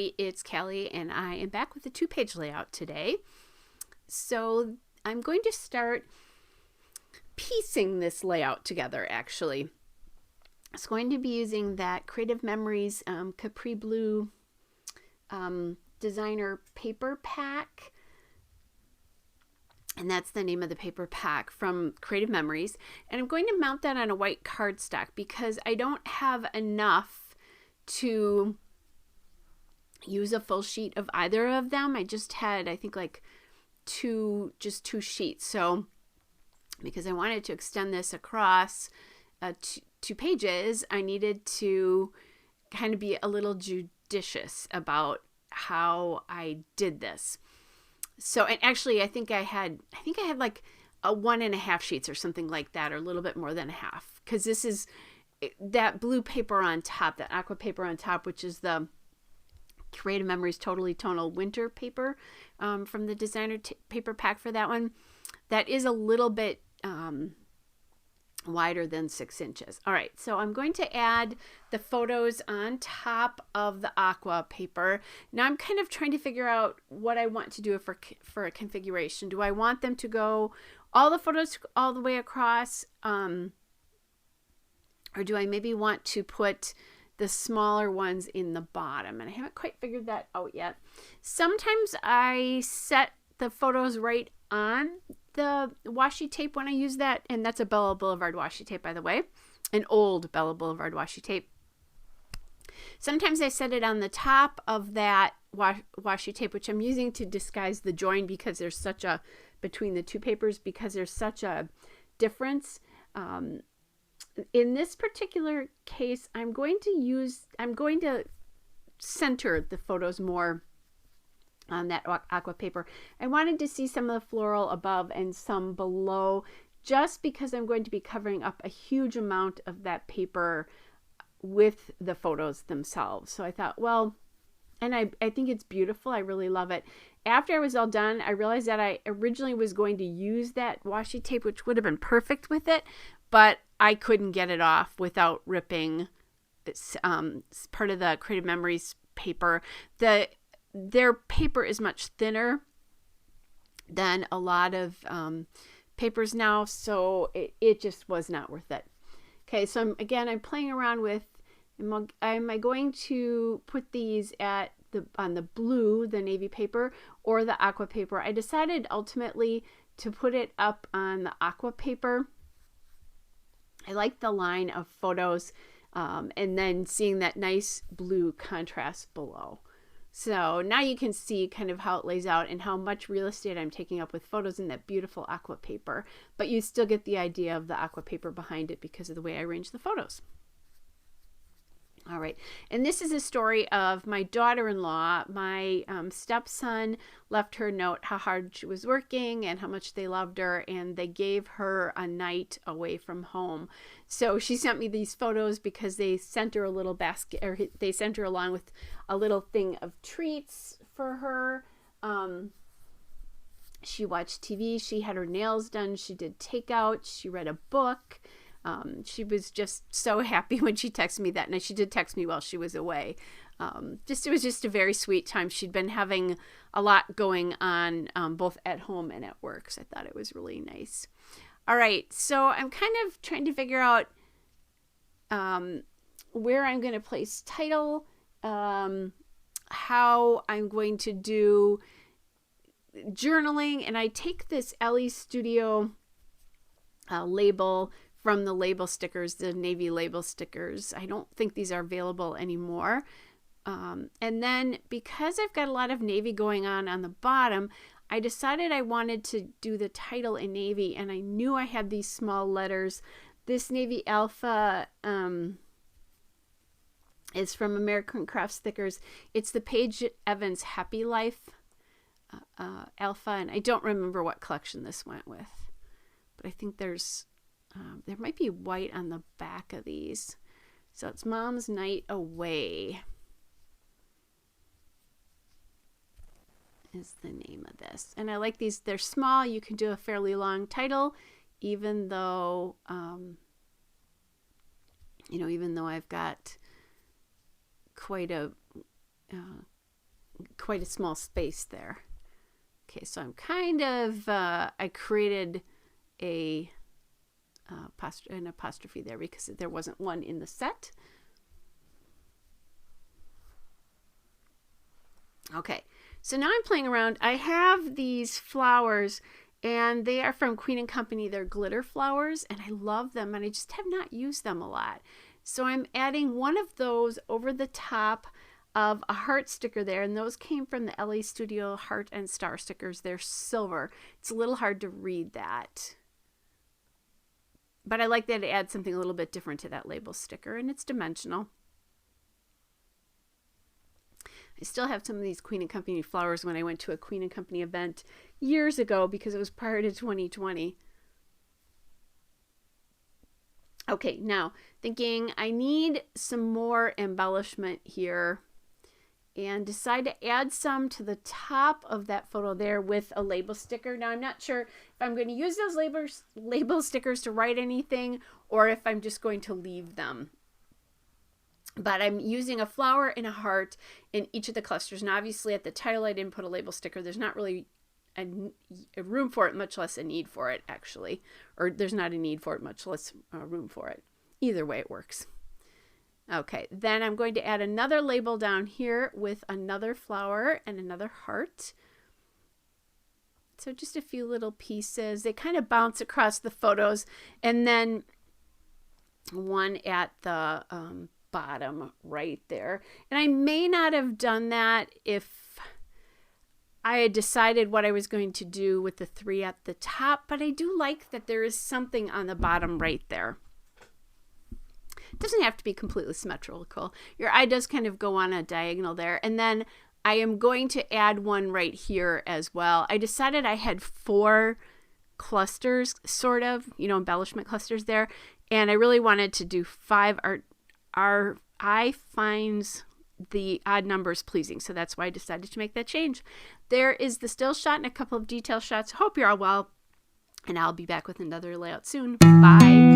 everybody, it's Kelly, and I am back with a 2-page layout today. So I'm going to start piecing this layout together, actually. It's going to be using that Creative Memories Capri Blue designer paper pack. And that's the name of the paper pack from Creative Memories. And I'm going to mount that on a white cardstock because I don't have enough to use a full sheet of either of them. I just had, I think, like two sheets. So because I wanted to extend this across two pages, I needed to kind of be a little judicious about how I did this. So, and actually, I think I had like a 1.5 sheets or something like that, or a little bit more than a half, because this is that blue paper on top, that aqua paper on top, which is the Creative Memories Totally Tonal Winter paper from the designer paper pack for that one. That is a little bit wider than 6 inches. All right, so I'm going to add the photos on top of the aqua paper. Now I'm kind of trying to figure out what I want to do for a configuration. Do I want them to go all the photos all the way across, or do I maybe want to put the smaller ones in the bottom? And I haven't quite figured that out yet. Sometimes I set the photos right on the washi tape when I use that, and that's a Bella Boulevard washi tape, by the way, an old Bella Boulevard washi tape. Sometimes I set it on the top of that washi tape, which I'm using to disguise the join because there's such a, between the two papers, because there's such a difference. In this particular case, I'm going to center the photos more on that aqua paper. I wanted to see some of the floral above and some below, just because I'm going to be covering up a huge amount of that paper with the photos themselves. So I thought, well, and I think it's beautiful. I really love it. After I was all done, I realized that I originally was going to use that washi tape, which would have been perfect with it, but I couldn't get it off without ripping part of the Creative Memories paper. Their paper is much thinner than a lot of papers now, so it just was not worth it. Okay, so I'm playing around with, am I going to put these on the blue, the navy paper, or the aqua paper? I decided ultimately to put it up on the aqua paper. I like the line of photos, and then seeing that nice blue contrast below. So now you can see kind of how it lays out and how much real estate I'm taking up with photos in that beautiful aqua paper, but you still get the idea of the aqua paper behind it because of the way I arrange the photos. All right, and this is a story of my daughter-in-law. My stepson left her a note how hard she was working and how much they loved her, and they gave her a night away from home. So she sent me these photos because they sent her a little basket, or they sent her along with a little thing of treats for her. She watched TV, she had her nails done, she did takeout, she read a book. She was just so happy when she texted me that night. She did text me while she was away. It was just a very sweet time. She'd been having a lot going on, both at home and at work. So I thought it was really nice. All right. So I'm kind of trying to figure out, where I'm going to place title, how I'm going to do journaling. And I take this Ellie Studio, label from the label stickers, the navy label stickers. I don't think these are available anymore. And then because I've got a lot of navy going on the bottom, I decided I wanted to do the title in navy, and I knew I had these small letters. This Navy Alpha is from American Craft Stickers. It's the Paige Evans Happy Life Alpha, and I don't remember what collection this went with, but I think there might be white on the back of these. So it's Mom's Night Away is the name of this. And I like these. They're small. You can do a fairly long title, even though, even though I've got quite a quite a small space there. Okay, so I'm kind of, I created an apostrophe there because there wasn't one in the set. Okay, so now I'm playing around. I have these flowers, and they are from Queen & Company. They're glitter flowers, and I love them, and I just have not used them a lot. So I'm adding one of those over the top of a heart sticker there, and those came from the LA Studio Heart and Star stickers. They're silver. It's a little hard to read that, but I like that it adds something a little bit different to that label sticker, and it's dimensional. I still have some of these Queen & Company flowers when I went to a Queen & Company event years ago because it was prior to 2020. Okay, now thinking I need some more embellishment here, and decide to add some to the top of that photo there with a label sticker. Now I'm not sure if I'm going to use those label stickers to write anything or if I'm just going to leave them. But I'm using a flower and a heart in each of the clusters. And obviously at the title I didn't put a label sticker. There's not really a room for it, much less a need for it, actually. Or there's not a need for it, much less room for it. Either way it works. Okay, then I'm going to add another label down here with another flower and another heart. So just a few little pieces. They kind of bounce across the photos. And then one at the bottom right there. And I may not have done that if I had decided what I was going to do with the three at the top, but I do like that there is something on the bottom right there. It doesn't have to be completely symmetrical. Your eye does kind of go on a diagonal there. And then I am going to add one right here as well. I decided I had 4 clusters, sort of, embellishment clusters there. And I really wanted to do 5. Our eye finds the odd numbers pleasing. So that's why I decided to make that change. There is the still shot and a couple of detail shots. Hope you're all well. And I'll be back with another layout soon. Bye.